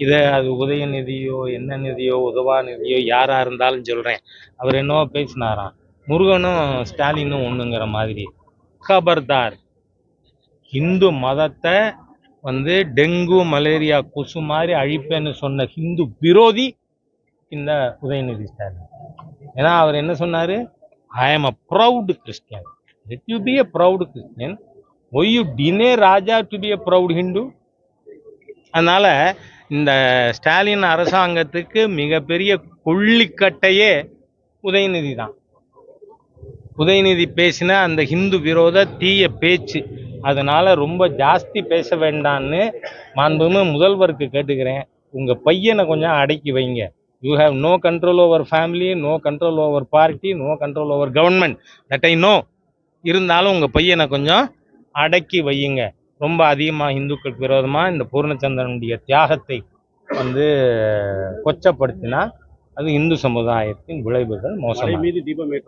இதை அது உதயநிதியோ என்ன நிதியோ உதவாநிதியோ யாராக இருந்தாலும் சொல்கிறேன். அவர் என்னவோ பேசினாராம், முருகனும் ஸ்டாலினும் ஒன்றுங்கிற மாதிரி. கபர்தார், இந்து மதத்தை டெங்கு மலேரியா கொசு மாதிரி அழிப்பேன்னு சொன்ன ஹிந்து விரோதி இந்த உதயநிதி ஸ்டாலின். ஏன்னா அவர் என்ன சொன்னாரு, I am a proud Christian. Let you be a proud Christian. Why you deny Raja to be a proud Hindu? அதனால இந்த ஸ்டாலின் அரசாங்கத்துக்கு மிகப்பெரிய கொள்ளிக்கட்டையே உதயநிதி தான். உதயநிதி பேசின அந்த ஹிந்து விரோத தீய பேச்சு, அதனால ரொம்ப ஜாஸ்தி பேச வேண்டான்னு மாண்புமிகு முதல்வருக்கு கேட்டுக்கிறேன். உங்க பையனை கொஞ்சம் அடக்கி வைங்க. You have no control over family, no control over party, no control over government, that I know. இருந்தாலும் உங்க பையனை கொஞ்சம் அடக்கி வையுங்க. ரொம்ப அதிகமாக இந்துக்களுக்கு விரோதமாக இந்த பூர்ணச்சந்திரனுடைய தியாகத்தை கொச்சப்படுத்தினா அது இந்து சமுதாயத்தின் விளைவுகள் மோசம்.